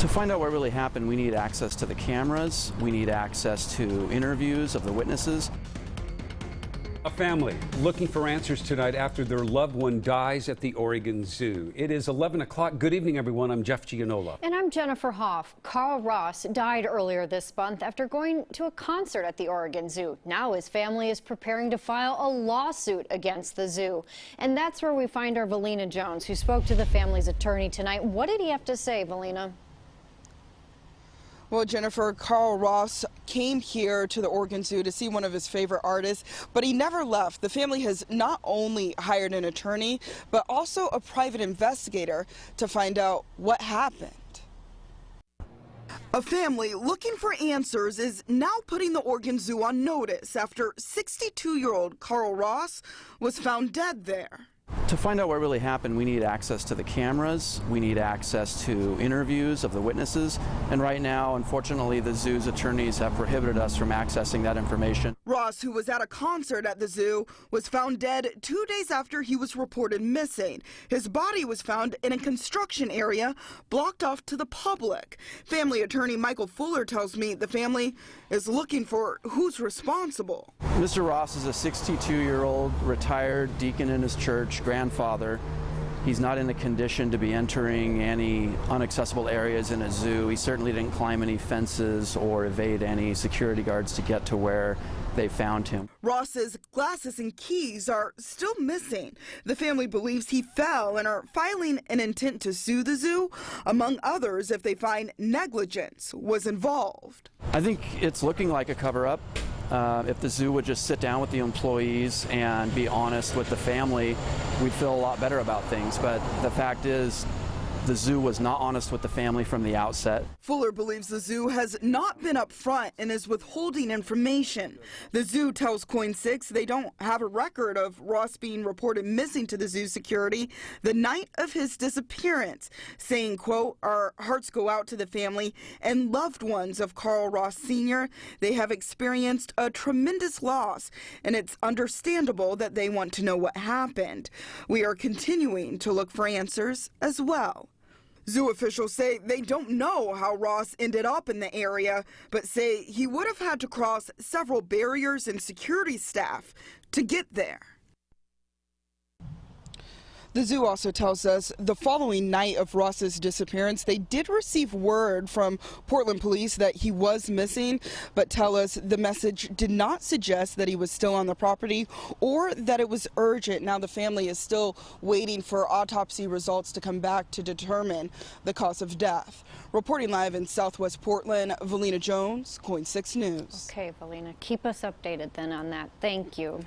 To find out what really happened, we need access to the cameras, we need access to interviews of the witnesses. A family looking for answers tonight after their loved one dies at the Oregon Zoo. It is 11 o'clock. Good evening, everyone. I'm Jeff Gianola. And I'm Jennifer Hoff. Carl Ross died earlier this month after going to a concert at the Oregon Zoo. Now his family is preparing to file a lawsuit against the zoo. And that's where we find our Valina Jones, who spoke to the family's attorney tonight. What did he have to say, Valina? Well, Jennifer, Carl Ross came here to the Oregon Zoo to see one of his favorite artists, but he never left. The family has not only hired an attorney, but also a private investigator to find out what happened. A family looking for answers is now putting the Oregon Zoo on notice after 62-year-old Carl Ross was found dead there. To find out what really happened, we need access to the cameras, we need access to interviews of the witnesses, and right now, unfortunately, the zoo's attorneys have prohibited us from accessing that information. Ross, who was at a concert at the zoo, was found dead 2 days after he was reported missing. His body was found in a construction area blocked off to the public. Family attorney Michael Fuller tells me the family is looking for who's responsible. Mr. Ross is a 62-year-old retired deacon in his church, grandfather. He's not in a condition to be entering any inaccessible areas in a zoo. He certainly didn't climb any fences or evade any security guards to get to where they found him. Ross's glasses and keys are still missing. The family believes he fell and are filing an intent to sue the zoo, among others, if they find negligence was involved. I think it's looking like a cover-up. If the zoo would just sit down with the employees and be honest with the family, we'd feel a lot better about things. But the fact is, the zoo was not honest with the family from the outset. Fuller believes the zoo has not been upfront and is withholding information. The zoo tells Coin 6 they don't have a record of Ross being reported missing to the zoo security the night of his disappearance, saying, quote, "Our hearts go out to the family and loved ones of Carl Ross Sr. They have experienced a tremendous loss, and it's understandable that they want to know what happened. We are continuing to look for answers as well." Zoo officials say they don't know how Ross ended up in the area, but say he would have had to cross several barriers and security staff to get there. The zoo also tells us the following night of Ross's disappearance, they did receive word from Portland police that he was missing, but tell us the message did not suggest that he was still on the property or that it was urgent. Now the family is still waiting for autopsy results to come back to determine the cause of death. Reporting live in Southwest Portland, Valina Jones, Coin 6 News. Okay, Valina, keep us updated then on that. Thank you.